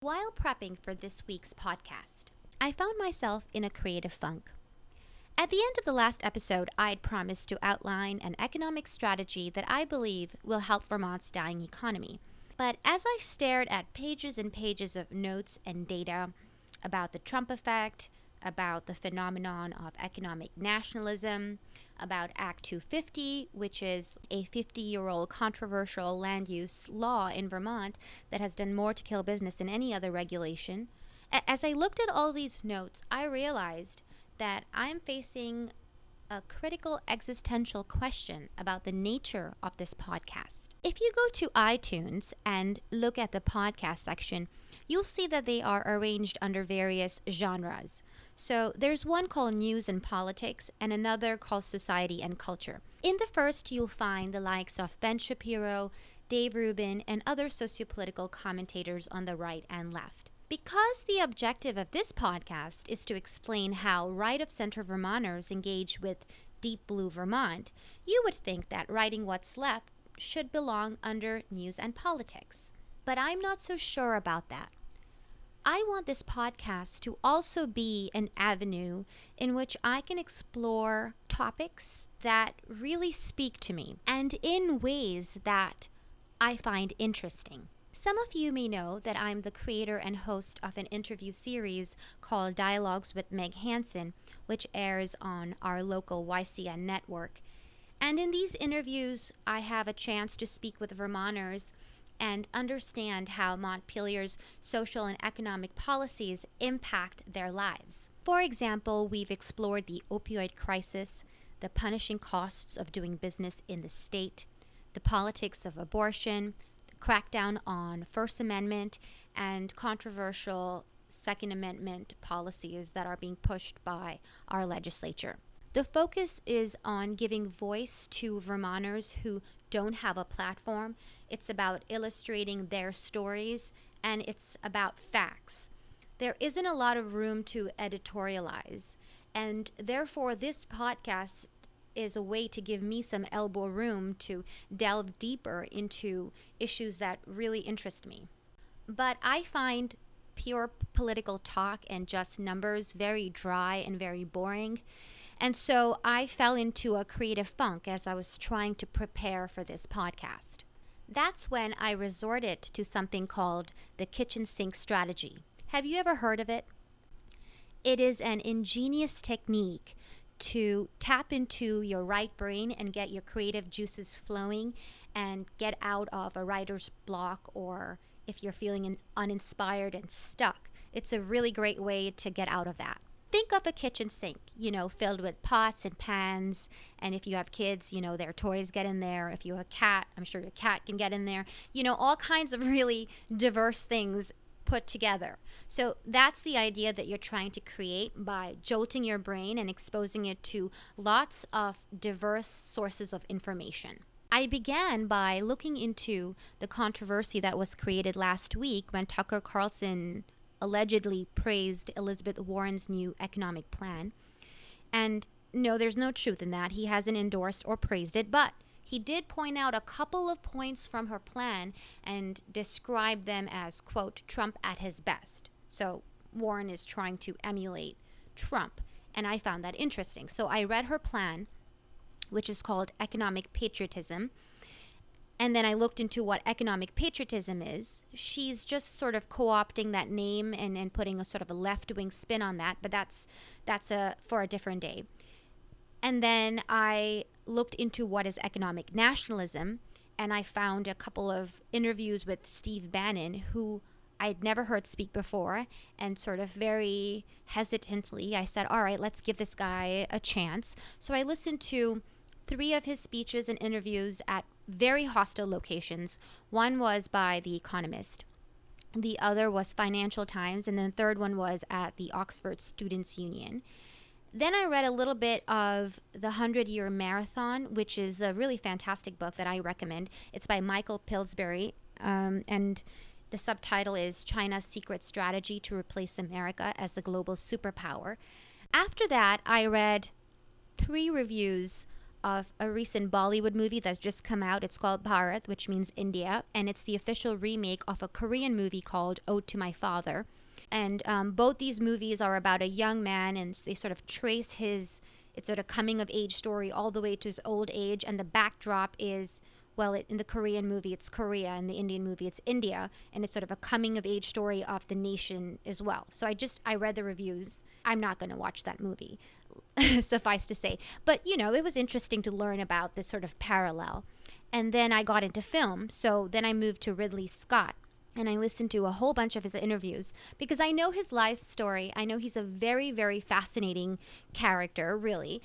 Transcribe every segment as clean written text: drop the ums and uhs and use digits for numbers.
While prepping for this week's podcast, I found myself in a creative funk. At the end of the last episode, I'd promised to outline an economic strategy that I believe will help Vermont's dying economy. But as I stared at pages and pages of notes and data about the Trump effect, about the phenomenon of economic nationalism, about Act 250, which is a 50-year-old controversial land use law in Vermont that has done more to kill business than any other regulation. As I looked at all these notes, I realized that I'm facing a critical existential question about the nature of this podcast. If you go to iTunes and look at the podcast section, you'll see that they are arranged under various genres. So there's one called News and Politics and another called Society and Culture. In the first, you'll find the likes of Ben Shapiro, Dave Rubin, and other sociopolitical commentators on the right and left. Because the objective of this podcast is to explain how right-of-center Vermonters engage with Deep Blue Vermont, you would think that writing what's left should belong under News and Politics. But I'm not so sure about that. I want this podcast to also be an avenue in which I can explore topics that really speak to me and in ways that I find interesting. Some of you may know that I'm the creator and host of an interview series called Dialogues with Meg Hansen, which airs on our local YCN network. And in these interviews, I have a chance to speak with Vermonters and understand how Montpelier's social and economic policies impact their lives. For example, we've explored the opioid crisis, the punishing costs of doing business in the state, the politics of abortion, the crackdown on First Amendment, and controversial Second Amendment policies that are being pushed by our legislature. The focus is on giving voice to Vermonters who don't have a platform. It's about illustrating their stories, and it's about facts. There isn't a lot of room to editorialize, and therefore this podcast is a way to give me some elbow room to delve deeper into issues that really interest me. But I find pure political talk and just numbers very dry and very boring. And so I fell into a creative funk as I was trying to prepare for this podcast. That's when I resorted to something called the kitchen sink strategy. Have you ever heard of it? It is an ingenious technique to tap into your right brain and get your creative juices flowing and get out of a writer's block, or if you're feeling uninspired and stuck. It's a really great way to get out of that. Think of a kitchen sink, filled with pots and pans. And if you have kids, their toys get in there. If you have a cat, I'm sure your cat can get in there. All kinds of really diverse things put together. So that's the idea that you're trying to create by jolting your brain and exposing it to lots of diverse sources of information. I began by looking into the controversy that was created last week when Tucker Carlson allegedly praised Elizabeth Warren's new economic plan. And no, there's no truth in that. He hasn't endorsed or praised it, but he did point out a couple of points from her plan and describe them as, quote, Trump at his best. So Warren is trying to emulate Trump, and I found that interesting. So I read her plan, which is called Economic Patriotism. And then I looked into what economic patriotism is. She's just sort of co-opting that name and putting a sort of a left-wing spin on that, but that's for a different day. And then I looked into what is economic nationalism, and I found a couple of interviews with Steve Bannon, who I'd never heard speak before, and sort of very hesitantly, I said, all right, let's give this guy a chance. So I listened to 3 of his speeches and interviews at very hostile locations. One was by The Economist. The other was Financial Times. And then the third one was at the Oxford Students' Union. Then I read a little bit of The 100-Year Marathon, which is a really fantastic book that I recommend. It's by Michael Pillsbury. And the subtitle is China's Secret Strategy to Replace America as the Global Superpower. After that, I read 3 reviews of a recent Bollywood movie that's just come out. It's called Bharat, which means India, and it's the official remake of a Korean movie called Ode to My Father. And both these movies are about a young man, and they sort of trace it's sort of coming of age story all the way to his old age. And the backdrop is, well, in the Korean movie, it's Korea. In the Indian movie, it's India. And it's sort of a coming of age story of the nation as well. So I read the reviews. I'm not going to watch that movie, suffice to say. But, it was interesting to learn about this sort of parallel. And then I got into film. So then I moved to Ridley Scott. And I listened to a whole bunch of his interviews because I know his life story. I know he's a very, very fascinating character, really.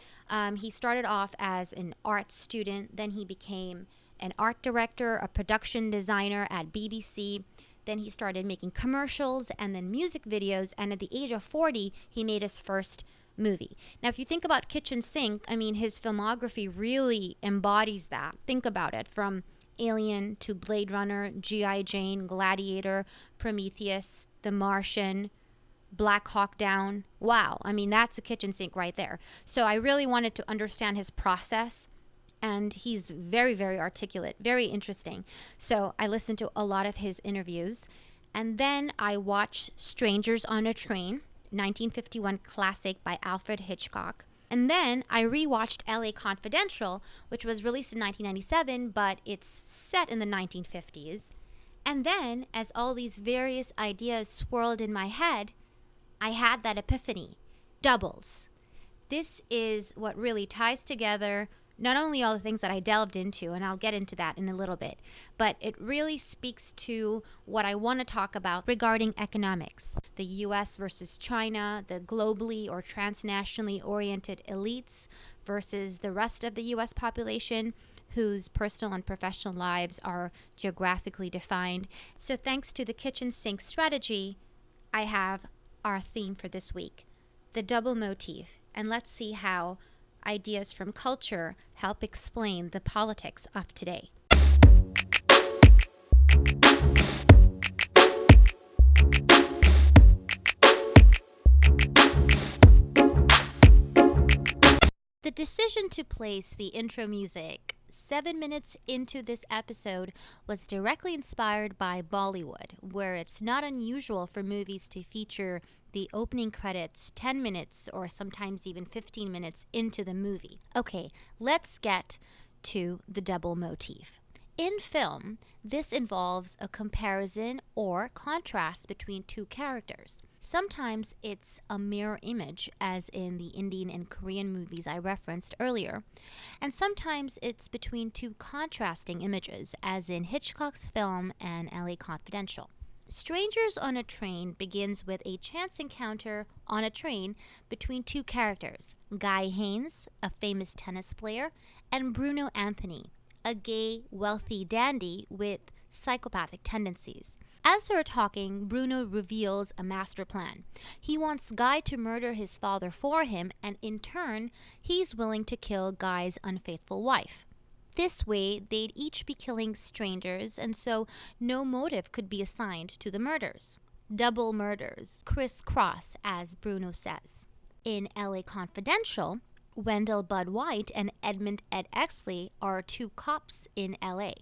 He started off as an art student. Then he became an art director, a production designer at BBC. Then he started making commercials and then music videos. And at the age of 40, he made his first movie. Now, if you think about Kitchen Sink, his filmography really embodies that. Think about it, from Alien to Blade Runner, G.I. Jane, Gladiator, Prometheus, The Martian, Black Hawk Down. Wow, that's a kitchen sink right there. So I really wanted to understand his process, and he's very, very articulate, very interesting. So I listened to a lot of his interviews, and then I watched Strangers on a Train, 1951 classic by Alfred Hitchcock. And then I rewatched LA Confidential, which was released in 1997, but it's set in the 1950s. And then, as all these various ideas swirled in my head, I had that epiphany. Doubles. This is what really ties together not only all the things that I delved into, and I'll get into that in a little bit, but it really speaks to what I want to talk about regarding economics. The US versus China, the globally or transnationally oriented elites versus the rest of the US population, whose personal and professional lives are geographically defined. So thanks to the kitchen sink strategy, I have our theme for this week, the double motif. And let's see how ideas from culture help explain the politics of today. The decision to place the intro music 7 minutes into this episode was directly inspired by Bollywood, where it's not unusual for movies to feature the opening credits 10 minutes or sometimes even 15 minutes into the movie. Okay, let's get to the double motif. In film, this involves a comparison or contrast between two characters. Sometimes it's a mirror image, as in the Indian and Korean movies I referenced earlier. And sometimes it's between two contrasting images, as in Hitchcock's film and LA Confidential. Strangers on a Train begins with a chance encounter on a train between two characters, Guy Haines, a famous tennis player, and Bruno Anthony, a gay, wealthy dandy with psychopathic tendencies. As they're talking, Bruno reveals a master plan. He wants Guy to murder his father for him, and in turn, he's willing to kill Guy's unfaithful wife. This way, they'd each be killing strangers, and so no motive could be assigned to the murders. Double murders, crisscross, as Bruno says. In LA Confidential, Wendell Bud White and Edmund Ed Exley are two cops in LA.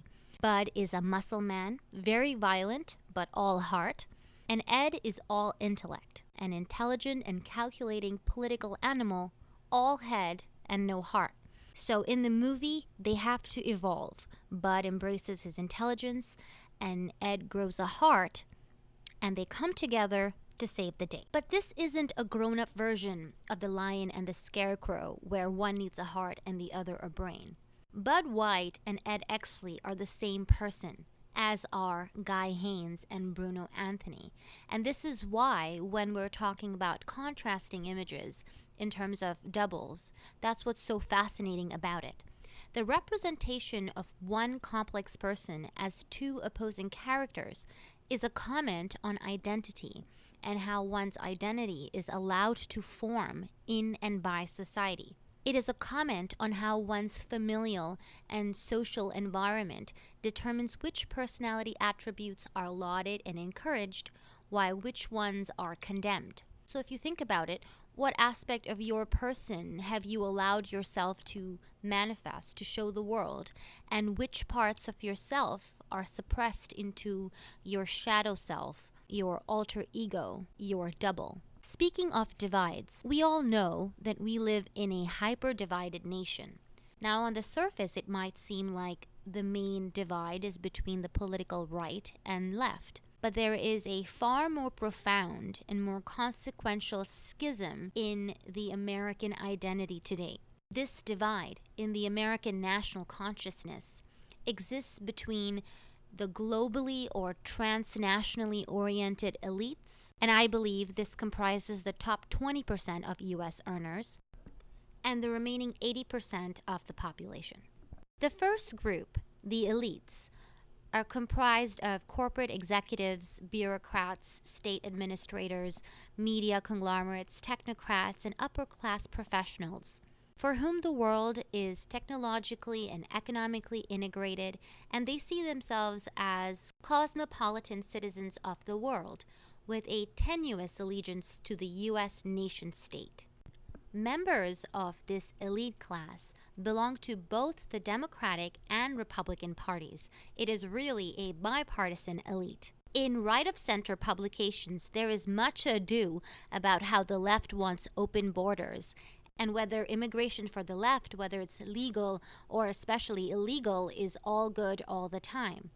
Bud is a muscle man, very violent, but all heart, and Ed is all intellect, an intelligent and calculating political animal, all head and no heart. So in the movie, they have to evolve. Bud embraces his intelligence, and Ed grows a heart, and they come together to save the day. But this isn't a grown-up version of The Lion and the Scarecrow, where one needs a heart and the other a brain. Bud White and Ed Exley are the same person, as are Guy Haines and Bruno Anthony. And this is why, when we're talking about contrasting images in terms of doubles, that's what's so fascinating about it. The representation of one complex person as two opposing characters is a comment on identity and how one's identity is allowed to form in and by society. It is a comment on how one's familial and social environment determines which personality attributes are lauded and encouraged, while which ones are condemned. So if you think about it, What aspect of your person have you allowed yourself to manifest, to show the world? And which parts of yourself are suppressed into your shadow self, your alter ego, your double? Speaking of divides, we all know that we live in a hyper-divided nation. Now, on the surface, it might seem like the main divide is between the political right and left. But there is a far more profound and more consequential schism in the American identity today. This divide in the American national consciousness exists between the globally or transnationally oriented elites, and I believe this comprises the top 20% of US earners, and the remaining 80% of the population. The first group, the elites, are comprised of corporate executives, bureaucrats, state administrators, media conglomerates, technocrats, and upper-class professionals, for whom the world is technologically and economically integrated, and they see themselves as cosmopolitan citizens of the world, with a tenuous allegiance to the U.S. nation-state. Members of this elite class belong to both the Democratic and Republican parties. It is really a bipartisan elite. In right-of-center publications, there is much ado about how the left wants open borders, and whether immigration for the left, whether it's legal or especially illegal, is all good all the time.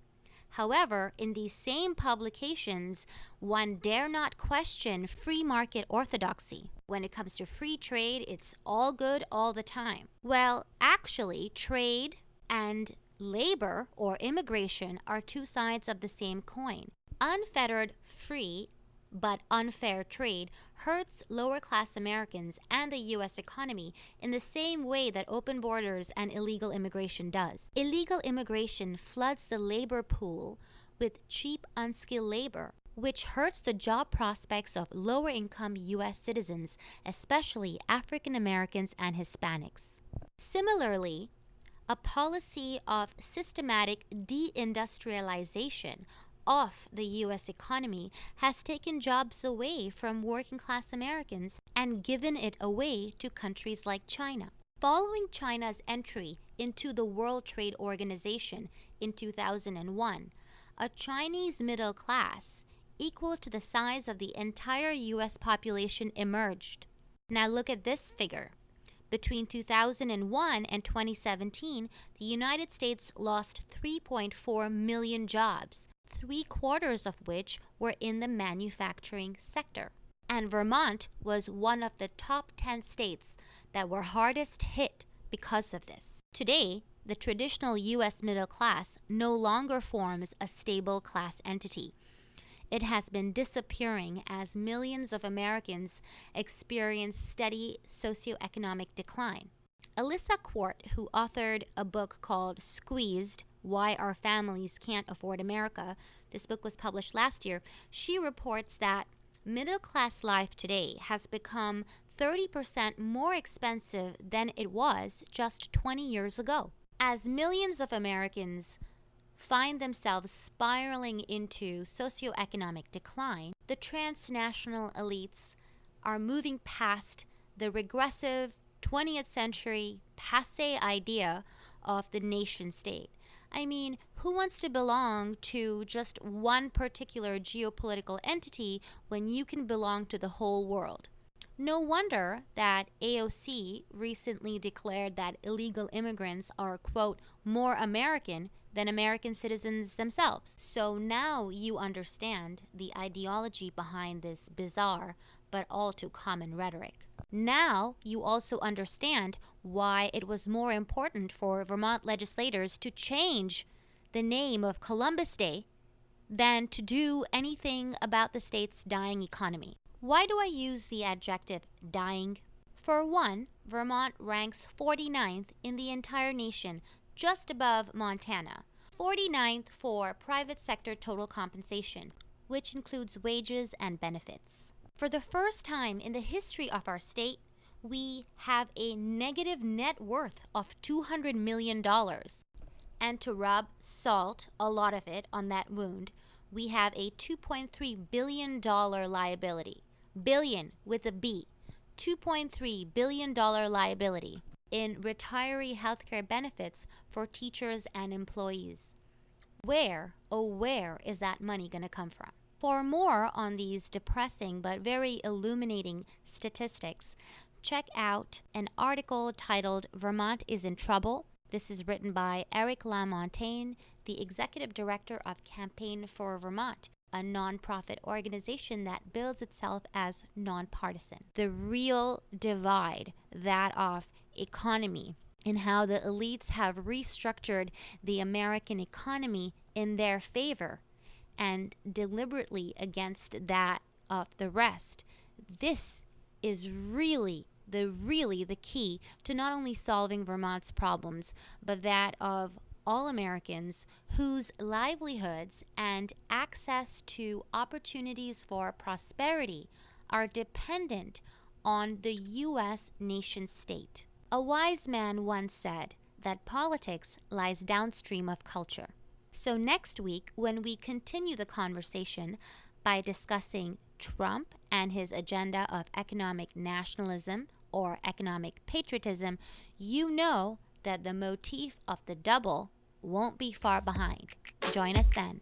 However, in these same publications, one dare not question free market orthodoxy. When it comes to free trade, it's all good all the time. Well, actually, trade and labor or immigration are two sides of the same coin. Unfettered, free, but unfair trade hurts lower-class Americans and the U.S. economy in the same way that open borders and illegal immigration does. Illegal immigration floods the labor pool with cheap, unskilled labor, which hurts the job prospects of lower-income U.S. citizens, especially African Americans and Hispanics. Similarly, a policy of systematic deindustrialization of the U.S. economy has taken jobs away from working-class Americans and given it away to countries like China. Following China's entry into the World Trade Organization in 2001, a Chinese middle class equal to the size of the entire U.S. population emerged. Now look at this figure. Between 2001 and 2017, the United States lost 3.4 million jobs, 3/4 of which were in the manufacturing sector. And Vermont was one of the top 10 states that were hardest hit because of this. Today, the traditional U.S. middle class no longer forms a stable class entity. It has been disappearing as millions of Americans experience steady socioeconomic decline. Alyssa Quart, who authored a book called Squeezed: Why Our Families Can't Afford America, this book was published last year, she reports that middle-class life today has become 30% more expensive than it was just 20 years ago. As millions of Americans find themselves spiraling into socioeconomic decline, the transnational elites are moving past the regressive 20th century passé idea of the nation state. I mean, who wants to belong to just one particular geopolitical entity when you can belong to the whole world? No wonder that AOC recently declared that illegal immigrants are, quote, more American than American citizens themselves. So now you understand the ideology behind this bizarre but all too common rhetoric. Now you also understand why it was more important for Vermont legislators to change the name of Columbus Day than to do anything about the state's dying economy. Why do I use the adjective dying? For one, Vermont ranks 49th in the entire nation, just above Montana. 49th for private sector total compensation, which includes wages and benefits. For the first time in the history of our state, we have a negative net worth of $200 million. And to rub salt, a lot of it, on that wound, we have a $2.3 billion liability. Billion with a B. $2.3 billion liability in retiree healthcare benefits for teachers and employees. Where, oh where, is that money going to come from? For more on these depressing but very illuminating statistics, check out an article titled Vermont is in Trouble. This is written by Eric LaMontagne, the Executive Director of Campaign for Vermont, a nonprofit organization that bills itself as nonpartisan. The real divide, that of economy, and how the elites have restructured the American economy in their favor and deliberately against that of the rest. This is really the key to not only solving Vermont's problems, but that of all Americans whose livelihoods and access to opportunities for prosperity are dependent on the U.S. nation state. A wise man once said that politics lies downstream of culture. So next week, when we continue the conversation by discussing Trump and his agenda of economic nationalism or economic patriotism, you know that the motif of the double won't be far behind. Join us then.